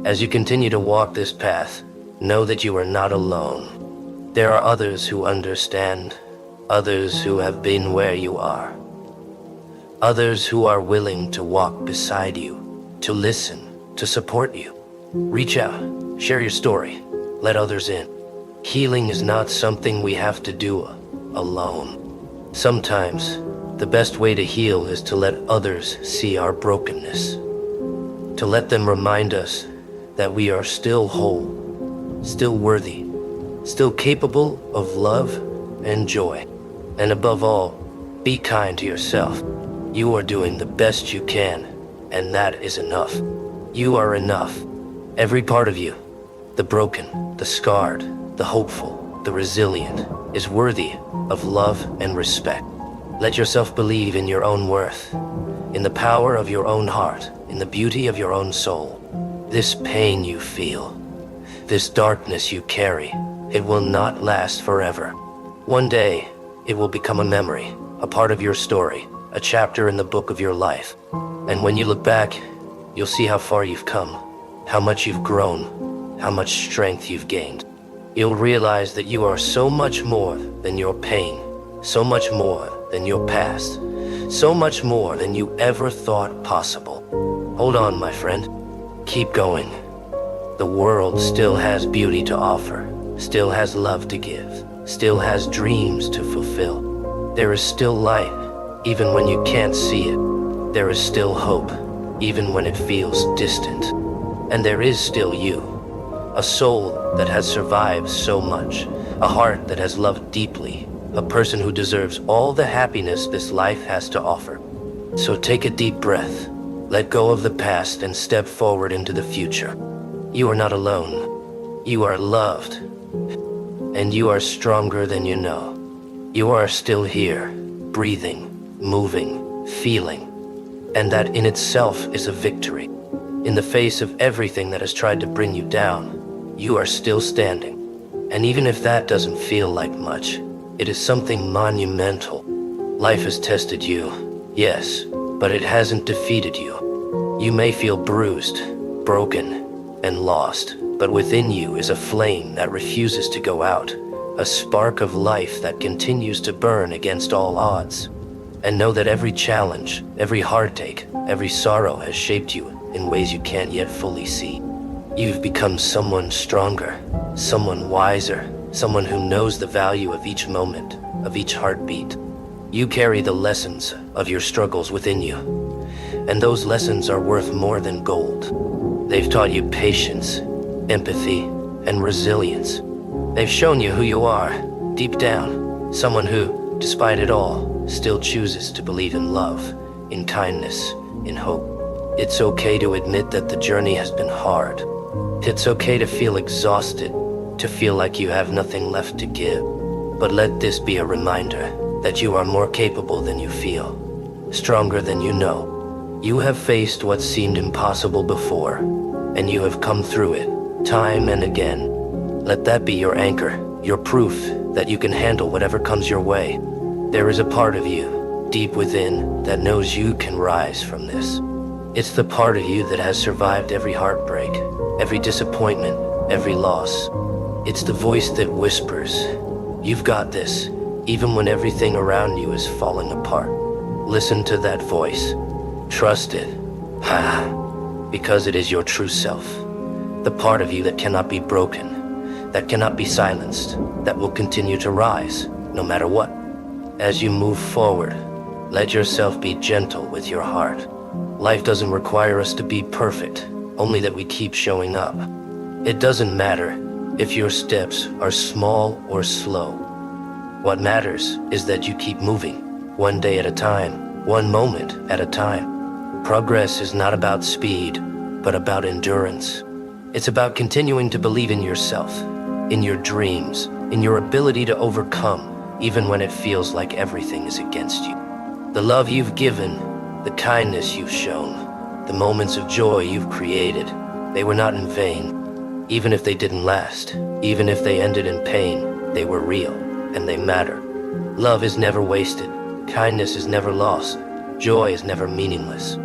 As you continue to walk this path, know that you are not alone. There are others who understand, others who have been where you are, others who are willing to walk beside you, to listen, to support you. Reach out, share your story, let others in. Healing is not something we have to do alone. Sometimes, the best way to heal is to let others see our brokenness, to let them remind us that we are still whole, still worthy, still capable of love and joy. And above all, be kind to yourself. You are doing the best you can, and that is enough. You are enough. Every part of you, the broken, the scarred, the hopeful, the resilient, is worthy of love and respect. Let yourself believe in your own worth, in the power of your own heart, in the beauty of your own soul. This pain you feel, this darkness you carry, it will not last forever. One day, it will become a memory, a part of your story, a chapter in the book of your life. And when you look back, you'll see how far you've come, how much you've grown, how much strength you've gained. You'll realize that you are so much more than your pain, so much more than your past, so much more than you ever thought possible. Hold on, my friend. Keep going. The world still has beauty to offer, still has love to give, still has dreams to fulfill. There is still light, even when you can't see it. There is still hope, even when it feels distant. And there is still you, a soul that has survived so much, a heart that has loved deeply, a person who deserves all the happiness this life has to offer. So take a deep breath, let go of the past and step forward into the future. You are not alone. You are loved. And you are stronger than you know. You are still here, breathing, moving, feeling. And that in itself is a victory. In the face of everything that has tried to bring you down, you are still standing. And even if that doesn't feel like much, it is something monumental. Life has tested you, yes, but it hasn't defeated you. You may feel bruised, broken, and lost, but within you is a flame that refuses to go out, a spark of life that continues to burn against all odds. And know that every challenge, every heartache, every sorrow has shaped you in ways you can't yet fully see. You've become someone stronger, someone wiser, someone who knows the value of each moment, of each heartbeat. You carry the lessons of your struggles within you, and those lessons are worth more than gold. They've taught you patience, empathy, and resilience. They've shown you who you are, deep down, someone who, despite it all, still chooses to believe in love, in kindness, in hope. It's okay to admit that the journey has been hard. It's okay to feel exhausted, to feel like you have nothing left to give. But let this be a reminder that you are more capable than you feel, stronger than you know. You have faced what seemed impossible before, and you have come through it, time and again. Let that be your anchor, your proof that you can handle whatever comes your way. There is a part of you, deep within, that knows you can rise from this. It's the part of you that has survived every heartbreak, every disappointment, every loss. It's the voice that whispers, "You've got this," even when everything around you is falling apart. Listen to that voice. Trust it. Because it is your true self. The part of you that cannot be broken, that cannot be silenced, that will continue to rise, no matter what. As you move forward, let yourself be gentle with your heart. Life doesn't require us to be perfect, only that we keep showing up. It doesn't matter if your steps are small or slow. What matters is that you keep moving, one day at a time, one moment at a time. Progress is not about speed, but about endurance. It's about continuing to believe in yourself, in your dreams, in your ability to overcome, even when it feels like everything is against you. The love you've given, the kindness you've shown, the moments of joy you've created, they were not in vain. Even if they didn't last, even if they ended in pain, they were real, and they matter. Love is never wasted, kindness is never lost, joy is never meaningless.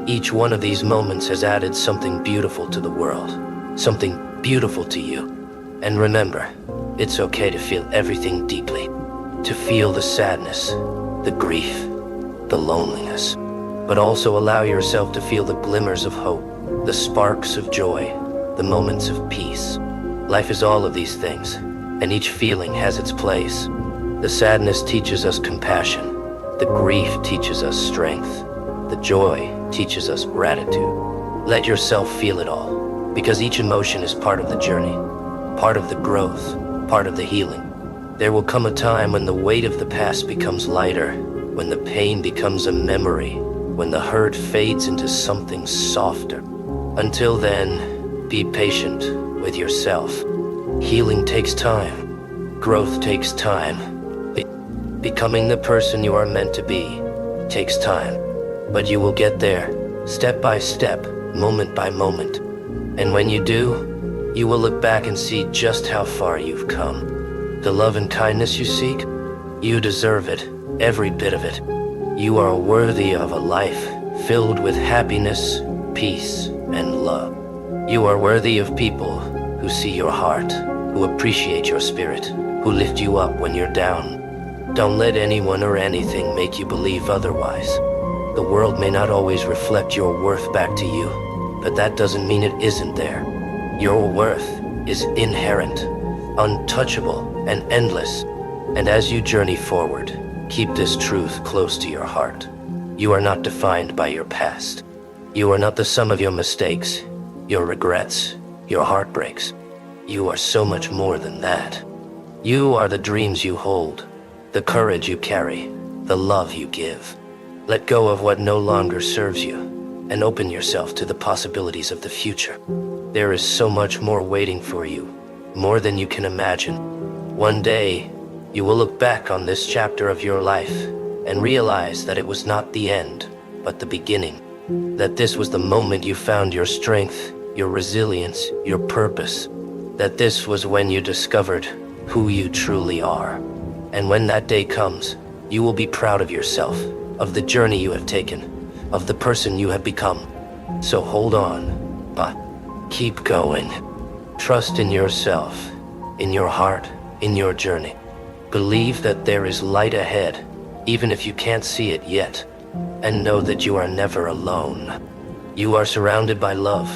Each one of these moments has added something beautiful to the world, something beautiful to you. And remember, it's okay to feel everything deeply, to feel the sadness, the grief, the loneliness, but also allow yourself to feel the glimmers of hope, the sparks of joy, the moments of peace. Life is all of these things, and each feeling has its place. The sadness teaches us compassion, the grief teaches us strength, the joy teaches us gratitude. Let yourself feel it all, because each emotion is part of the journey, part of the growth, part of the healing. There will come a time when the weight of the past becomes lighter, when the pain becomes a memory, when the hurt fades into something softer. Until then, be patient with yourself. Healing takes time. Growth takes time. Becoming the person you are meant to be takes time. But you will get there, step by step, moment by moment. And when you do, you will look back and see just how far you've come. The love and kindness you seek, you deserve it, every bit of it. You are worthy of a life filled with happiness, peace, and love. You are worthy of people who see your heart, who appreciate your spirit, who lift you up when you're down. Don't let anyone or anything make you believe otherwise. The world may not always reflect your worth back to you, but that doesn't mean it isn't there. Your worth is inherent, untouchable, and endless. And as you journey forward, keep this truth close to your heart. You are not defined by your past. You are not the sum of your mistakes, your regrets, your heartbreaks. You are so much more than that. You are the dreams you hold, the courage you carry, the love you give. Let go of what no longer serves you, and open yourself to the possibilities of the future. There is so much more waiting for you, more than you can imagine. One day, you will look back on this chapter of your life and realize that it was not the end, but the beginning. That this was the moment you found your strength, your resilience, your purpose. That this was when you discovered who you truly are. And when that day comes, you will be proud of yourself, of the journey you have taken, of the person you have become. So hold on, but keep going. Trust in yourself, in your heart, in your journey. Believe that there is light ahead, even if you can't see it yet. And know that you are never alone. You are surrounded by love,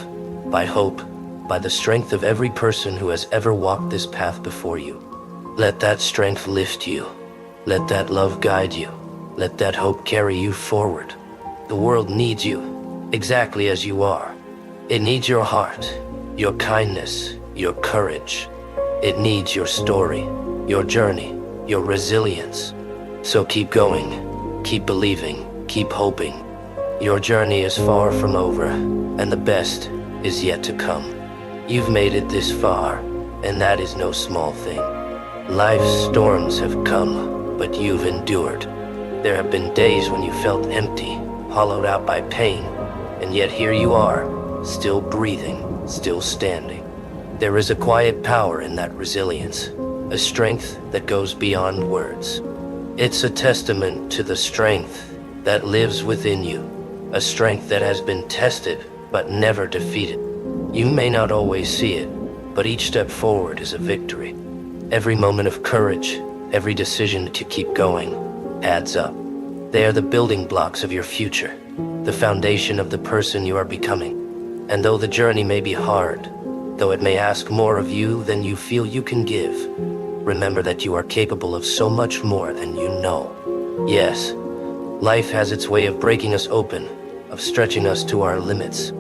by hope, by the strength of every person who has ever walked this path before you. Let that strength lift you. Let that love guide you. Let that hope carry you forward. The world needs you, exactly as you are. It needs your heart, your kindness, your courage. It needs your story, your journey, your resilience. So keep going, keep believing, keep hoping. Your journey is far from over, and the best is yet to come. You've made it this far, and that is no small thing. Life's storms have come, but you've endured. There have been days when you felt empty, hollowed out by pain, and yet here you are, still breathing, still standing. There is a quiet power in that resilience, a strength that goes beyond words. It's a testament to the strength that lives within you, a strength that has been tested but never defeated. You may not always see it, but each step forward is a victory. Every moment of courage, every decision to keep going, adds up. They are the building blocks of your future, the foundation of the person you are becoming. And though the journey may be hard, though it may ask more of you than you feel you can give, remember that you are capable of so much more than you know. Yes, life has its way of breaking us open, of stretching us to our limits.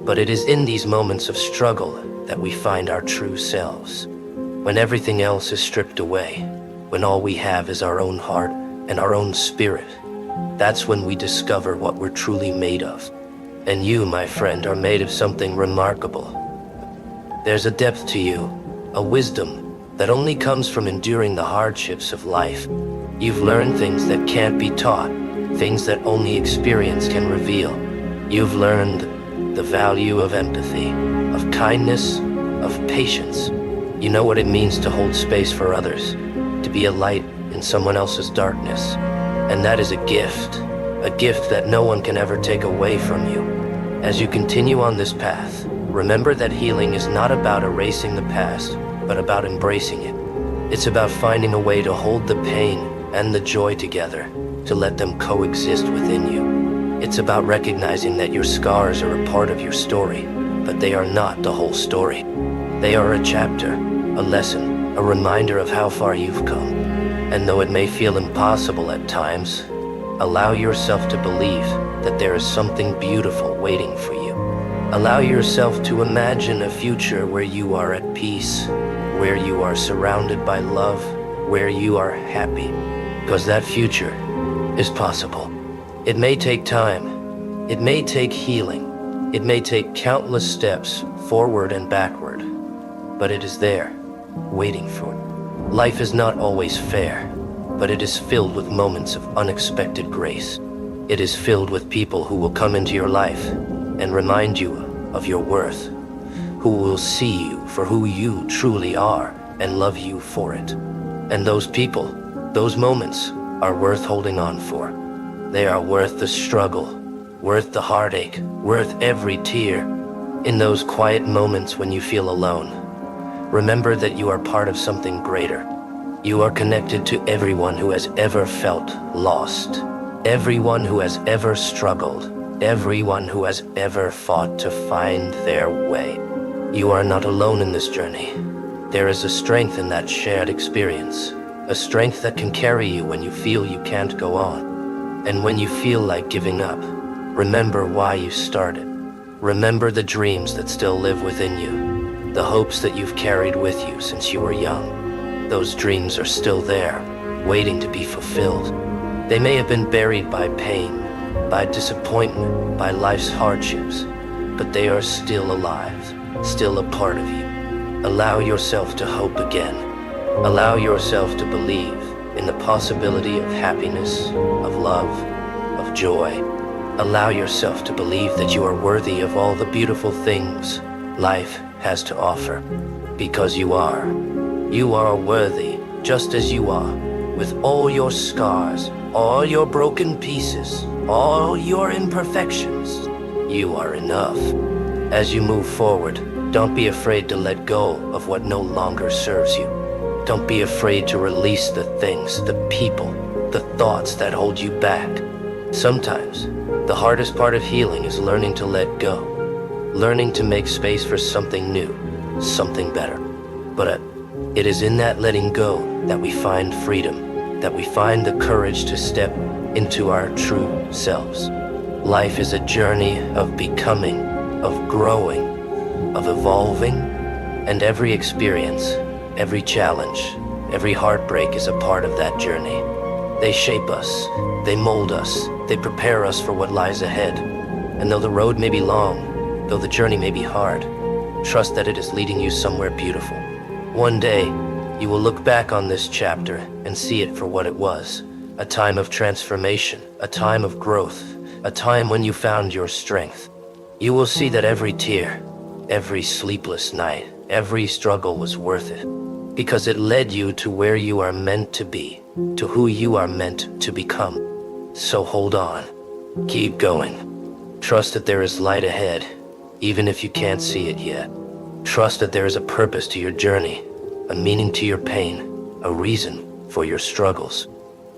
But it is in these moments of struggle that we find our true selves. When everything else is stripped away, when all we have is our own heart and our own spirit, that's when we discover what we're truly made of. And you, my friend, are made of something remarkable. There's a depth to you, a wisdom that only comes from enduring the hardships of life. You've learned things that can't be taught, things that only experience can reveal. You've learned the value of empathy, of kindness, of patience. You know what it means to hold space for others, to be a light in someone else's darkness. And that is a gift that no one can ever take away from you. As you continue on this path, remember that healing is not about erasing the past, but about embracing it. It's about finding a way to hold the pain and the joy together, to let them coexist within you. It's about recognizing that your scars are a part of your story, but they are not the whole story. They are a chapter, a lesson, a reminder of how far you've come. And though it may feel impossible at times, allow yourself to believe that there is something beautiful waiting for you. Allow yourself to imagine a future where you are at peace, where you are surrounded by love, where you are happy. Because that future is possible. It may take time. It may take healing. It may take countless steps forward and backward. But it is there, waiting for you. Life is not always fair, but it is filled with moments of unexpected grace. It is filled with people who will come into your life and remind you of your worth, who will see you for who you truly are and love you for it. And those people, those moments, are worth holding on for. They are worth the struggle, worth the heartache, worth every tear. In those quiet moments when you feel alone, remember that you are part of something greater. You are connected to everyone who has ever felt lost, everyone who has ever struggled, everyone who has ever fought to find their way. You are not alone in this journey. There is a strength in that shared experience, a strength that can carry you when you feel you can't go on. And when you feel like giving up, remember why you started. Remember the dreams that still live within you, the hopes that you've carried with you since you were young. Those dreams are still there, waiting to be fulfilled. They may have been buried by pain, by disappointment, by life's hardships, but they are still alive, still a part of you. Allow yourself to hope again. Allow yourself to believe in the possibility of happiness, of love, of joy. Allow yourself to believe that you are worthy of all the beautiful things life has to offer, because you are. You are worthy, just as you are, with all your scars, all your broken pieces, all your imperfections. You are enough. As you move forward, don't be afraid to let go of what no longer serves you. Don't be afraid to release the things, the people, the thoughts that hold you back. Sometimes, the hardest part of healing is learning to let go, learning to make space for something new, something better. But it is in that letting go that we find freedom, that we find the courage to step into our true selves. Life is a journey of becoming, of growing, of evolving, and every experience, every challenge, every heartbreak is a part of that journey. They shape us, they mold us, they prepare us for what lies ahead. And though the road may be long, though the journey may be hard, trust that it is leading you somewhere beautiful. One day, you will look back on this chapter and see it for what it was, a time of transformation, a time of growth, a time when you found your strength. You will see that every tear, every sleepless night, every struggle was worth it, because it led you to where you are meant to be, to who you are meant to become. So hold on, keep going. Trust that there is light ahead, even if you can't see it yet. Trust that there is a purpose to your journey, a meaning to your pain, a reason for your struggles.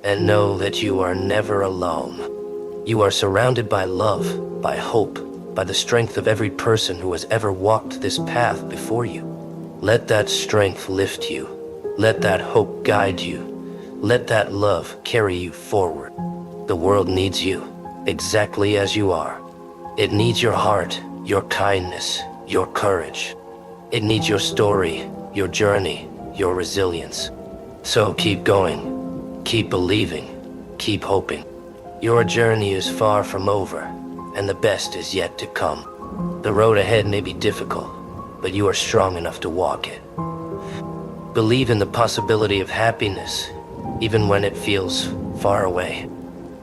And know that you are never alone. You are surrounded by love, by hope, by the strength of every person who has ever walked this path before you. Let that strength lift you. Let that hope guide you. Let that love carry you forward. The world needs you, exactly as you are. It needs your heart, your kindness, your courage. It needs your story, your journey, your resilience. So keep going, keep believing, keep hoping. Your journey is far from over, and the best is yet to come. The road ahead may be difficult, but you are strong enough to walk it. Believe in the possibility of happiness, even when it feels far away.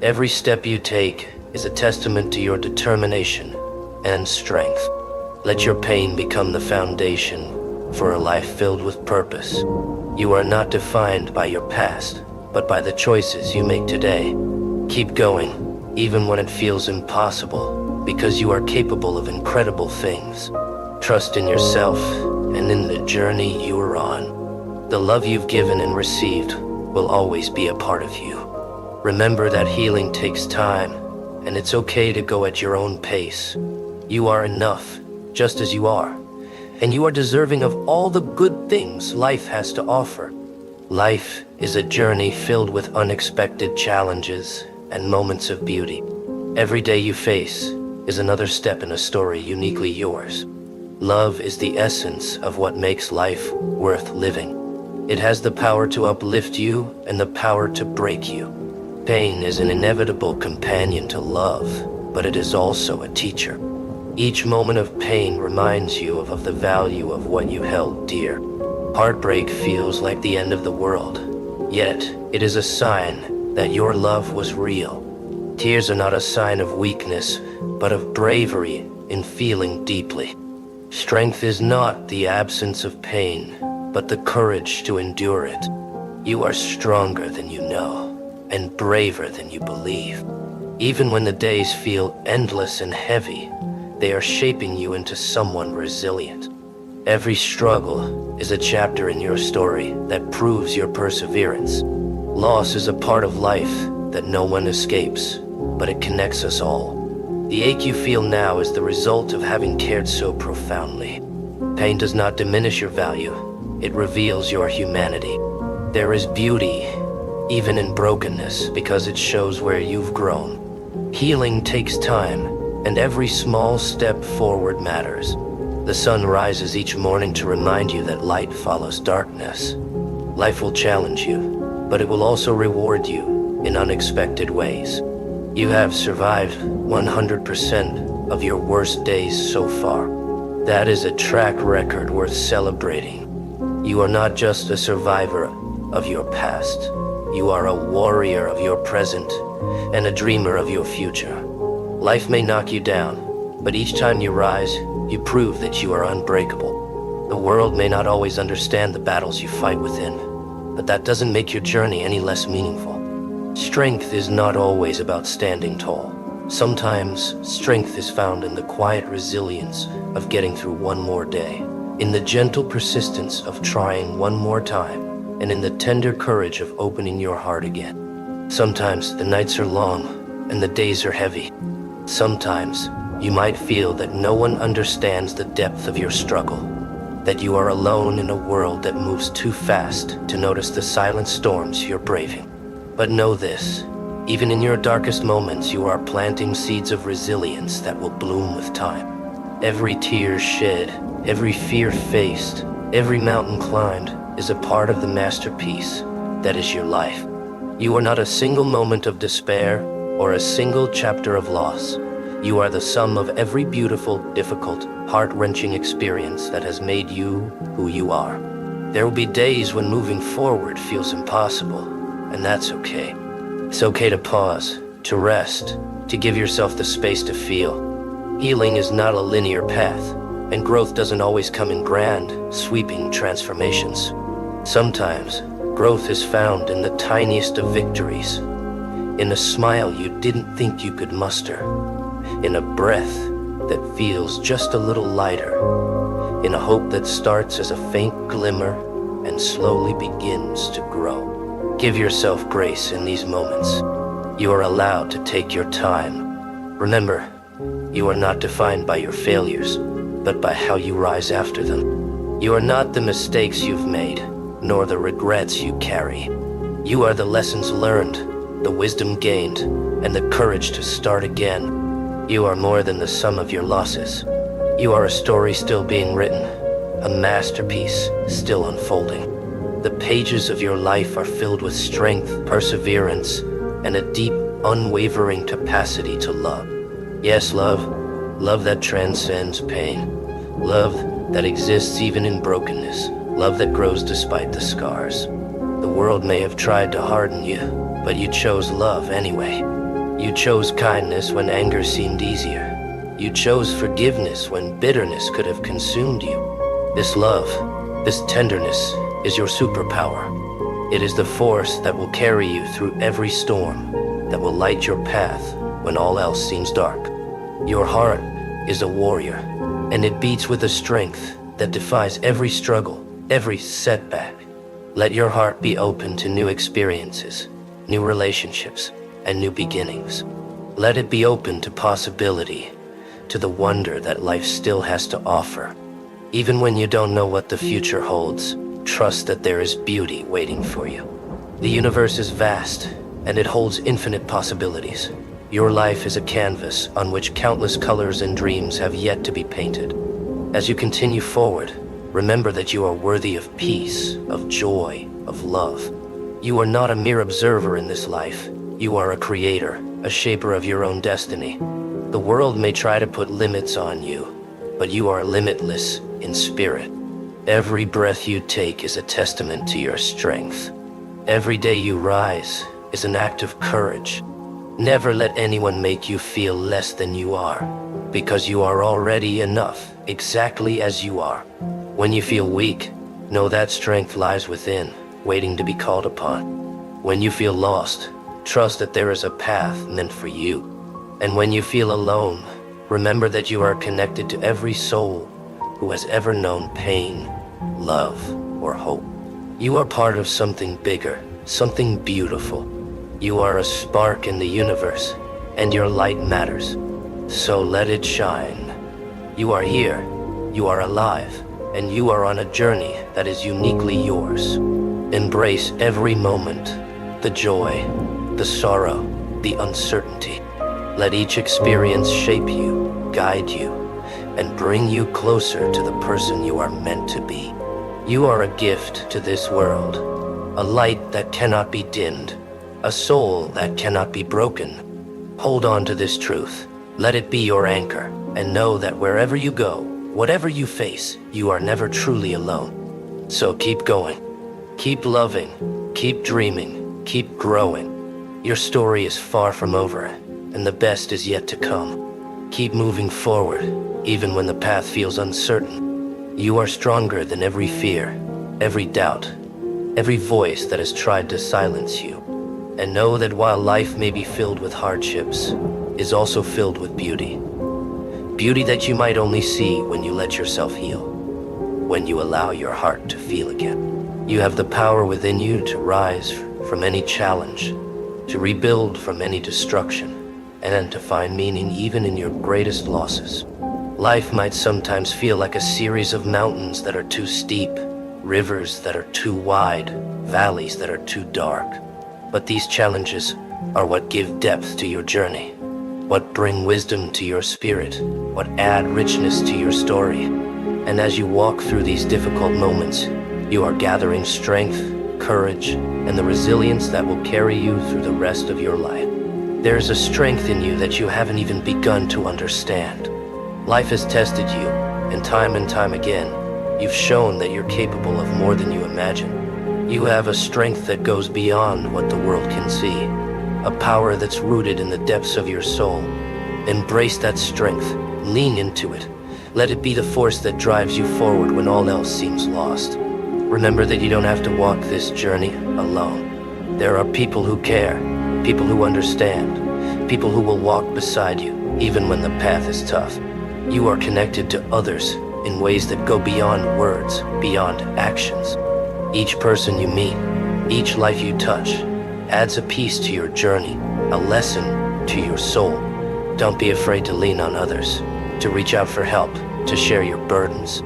Every step you take is a testament to your determination and strength. Let your pain become the foundation for a life filled with purpose. You are not defined by your past, but by the choices you make today. Keep going, even when it feels impossible. because you are capable of incredible things. Trust in yourself and in the journey you are on. The love you've given and received will always be a part of you. Remember that healing takes time, and it's okay to go at your own pace. You are enough, just as you are, and you are deserving of all the good things life has to offer. Life is a journey filled with unexpected challenges and moments of beauty. Every day you face is another step in a story uniquely yours. Love is the essence of what makes life worth living. It has the power to uplift you and the power to break you. Pain is an inevitable companion to love, but it is also a teacher. Each moment of pain reminds you of the value of what you held dear. Heartbreak feels like the end of the world, yet it is a sign that your love was real. Tears are not a sign of weakness, but of bravery in feeling deeply. Strength is not the absence of pain, but the courage to endure it. You are stronger than you know, and braver than you believe. Even when the days feel endless and heavy, they are shaping you into someone resilient. Every struggle is a chapter in your story that proves your perseverance. Loss is a part of life that no one escapes, but it connects us all. The ache you feel now is the result of having cared so profoundly. Pain does not diminish your value, it reveals your humanity. There is beauty even in brokenness, because it shows where you've grown. Healing takes time, and every small step forward matters. The sun rises each morning to remind you that light follows darkness. Life will challenge you, but it will also reward you in unexpected ways. You have survived 100% of your worst days so far. That is a track record worth celebrating. You are not just a survivor of your past. You are a warrior of your present and a dreamer of your future. Life may knock you down, but each time you rise, you prove that you are unbreakable. The world may not always understand the battles you fight within, but that doesn't make your journey any less meaningful. Strength is not always about standing tall. Sometimes, strength is found in the quiet resilience of getting through one more day, in the gentle persistence of trying one more time, and in the tender courage of opening your heart again. Sometimes the nights are long and the days are heavy. Sometimes you might feel that no one understands the depth of your struggle, that you are alone in a world that moves too fast to notice the silent storms you're braving. But know this, even in your darkest moments, you are planting seeds of resilience that will bloom with time. Every tear shed, every fear faced, every mountain climbed is a part of the masterpiece that is your life. You are not a single moment of despair or a single chapter of loss. You are the sum of every beautiful, difficult, heart-wrenching experience that has made you who you are. There will be days when moving forward feels impossible, and that's okay. It's okay to pause, to rest, to give yourself the space to feel. Healing is not a linear path, and growth doesn't always come in grand, sweeping transformations. Sometimes, growth is found in the tiniest of victories, in a smile you didn't think you could muster, in a breath that feels just a little lighter, in a hope that starts as a faint glimmer and slowly begins to grow. Give yourself grace in these moments. You are allowed to take your time. Remember, you are not defined by your failures, but by how you rise after them. You are not the mistakes you've made, nor the regrets you carry. You are the lessons learned, the wisdom gained, and the courage to start again. You are more than the sum of your losses. You are a story still being written, a masterpiece still unfolding. The pages of your life are filled with strength, perseverance, and a deep, unwavering capacity to love. Yes, love. Love that transcends pain. Love that exists even in brokenness. Love that grows despite the scars. The world may have tried to harden you, but you chose love anyway. You chose kindness when anger seemed easier. You chose forgiveness when bitterness could have consumed you. This love, this tenderness, is your superpower. It is the force that will carry you through every storm, that will light your path when all else seems dark. Your heart is a warrior, and it beats with a strength that defies every struggle, every setback. Let your heart be open to new experiences, new relationships, and new beginnings. Let it be open to possibility, to the wonder that life still has to offer. Even when you don't know what the future holds, trust that there is beauty waiting for you. The universe is vast, and it holds infinite possibilities. Your life is a canvas on which countless colors and dreams have yet to be painted. As you continue forward, remember that you are worthy of peace, of joy, of love. You are not a mere observer in this life. You are a creator, a shaper of your own destiny. The world may try to put limits on you, but you are limitless in spirit. Every breath you take is a testament to your strength. Every day you rise is an act of courage. Never let anyone make you feel less than you are, because you are already enough, exactly as you are. When you feel weak, know that strength lies within, waiting to be called upon. When you feel lost, trust that there is a path meant for you. And when you feel alone, remember that you are connected to every soul who has ever known pain, love, or hope. You are part of something bigger, something beautiful. You are a spark in the universe, and your light matters. So let it shine. You are here, you are alive, and you are on a journey that is uniquely yours. Embrace every moment, the joy, the sorrow, the uncertainty. Let each experience shape you, guide you, and bring you closer to the person you are meant to be. You are a gift to this world, a light that cannot be dimmed, a soul that cannot be broken. Hold on to this truth. Let it be your anchor, and know that wherever you go, whatever you face, you are never truly alone. So keep going. Keep loving, keep dreaming, keep growing. Your story is far from over, and the best is yet to come. Keep moving forward, even when the path feels uncertain. You are stronger than every fear, every doubt, every voice that has tried to silence you. And know that while life may be filled with hardships, is also filled with beauty. Beauty that you might only see when you let yourself heal, when you allow your heart to feel again. You have the power within you to rise from any challenge, to rebuild from any destruction, and to find meaning even in your greatest losses. Life might sometimes feel like a series of mountains that are too steep, rivers that are too wide, valleys that are too dark. But these challenges are what give depth to your journey, what bring wisdom to your spirit, what add richness to your story. And as you walk through these difficult moments, you are gathering strength, courage, and the resilience that will carry you through the rest of your life. There is a strength in you that you haven't even begun to understand. Life has tested you, and time again, you've shown that you're capable of more than you imagine. You have a strength that goes beyond what the world can see, a power that's rooted in the depths of your soul. Embrace that strength, lean into it. Let it be the force that drives you forward when all else seems lost. Remember that you don't have to walk this journey alone. There are people who care, people who understand, people who will walk beside you, even when the path is tough. You are connected to others in ways that go beyond words, beyond actions. Each person you meet, each life you touch, adds a piece to your journey, a lesson to your soul. Don't be afraid to lean on others, to reach out for help, to share your burdens.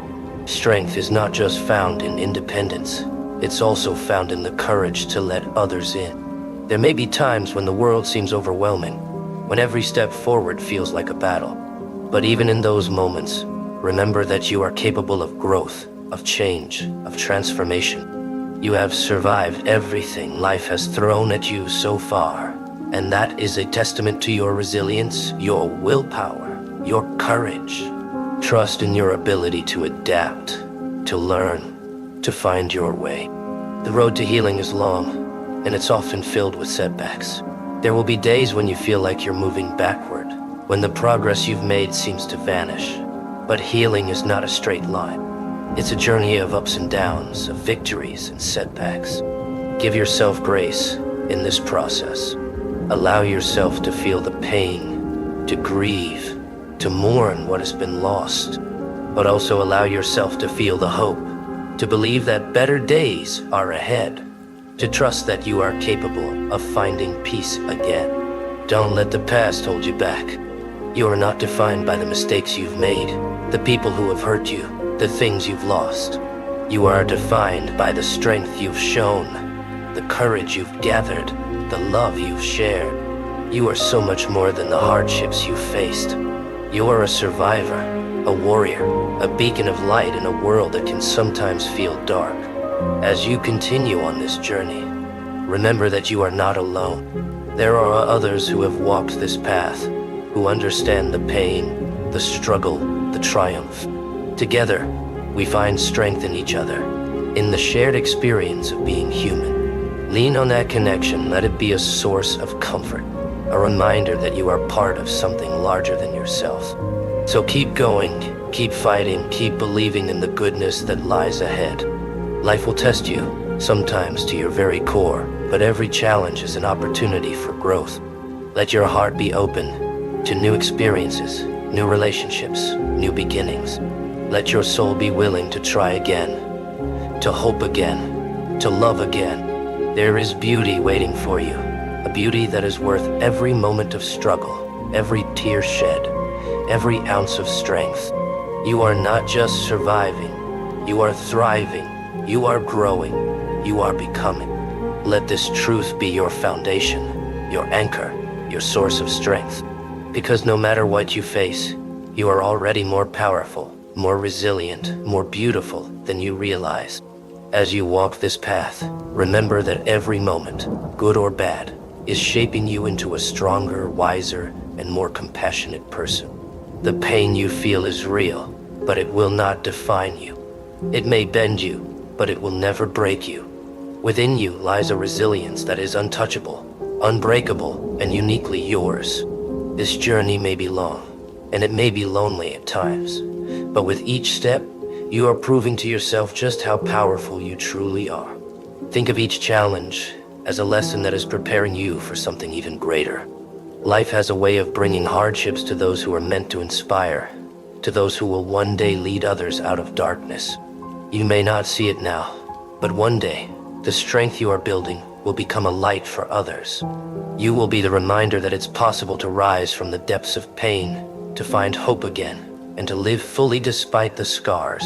Strength is not just found in independence, it's also found in the courage to let others in. There may be times when the world seems overwhelming, when every step forward feels like a battle. But even in those moments, remember that you are capable of growth, of change, of transformation. You have survived everything life has thrown at you so far, and that is a testament to your resilience, your willpower, your courage. Trust in your ability to adapt, to learn, to find your way. The road to healing is long, and it's often filled with setbacks. There will be days when you feel like you're moving backward, when the progress you've made seems to vanish. But healing is not a straight line. It's a journey of ups and downs, of victories and setbacks. Give yourself grace in this process. Allow yourself to feel the pain, to grieve, to mourn what has been lost, but also allow yourself to feel the hope, to believe that better days are ahead, to trust that you are capable of finding peace again. Don't let the past hold you back. You are not defined by the mistakes you've made, the people who have hurt you, the things you've lost. You are defined by the strength you've shown, the courage you've gathered, the love you've shared. You are so much more than the hardships you've faced. You are a survivor, a warrior, a beacon of light in a world that can sometimes feel dark. As you continue on this journey, remember that you are not alone. There are others who have walked this path, who understand the pain, the struggle, the triumph. Together, we find strength in each other, in the shared experience of being human. Lean on that connection, let it be a source of comfort, a reminder that you are part of something larger than yourself. So keep going, keep fighting, keep believing in the goodness that lies ahead. Life will test you, sometimes to your very core, but every challenge is an opportunity for growth. Let your heart be open to new experiences, new relationships, new beginnings. Let your soul be willing to try again, to hope again, to love again. There is beauty waiting for you, a beauty that is worth every moment of struggle, every tear shed, every ounce of strength. You are not just surviving, you are thriving, you are growing, you are becoming. Let this truth be your foundation, your anchor, your source of strength. Because no matter what you face, you are already more powerful, more resilient, more beautiful than you realize. As you walk this path, remember that every moment, good or bad, is shaping you into a stronger, wiser, and more compassionate person. The pain you feel is real, but it will not define you. It may bend you, but it will never break you. Within you lies a resilience that is untouchable, unbreakable, and uniquely yours. This journey may be long, and it may be lonely at times, but with each step, you are proving to yourself just how powerful you truly are. Think of each challenge as a lesson that is preparing you for something even greater. Life has a way of bringing hardships to those who are meant to inspire, to those who will one day lead others out of darkness. You may not see it now, but one day, the strength you are building will become a light for others. You will be the reminder that it's possible to rise from the depths of pain, to find hope again, and to live fully despite the scars.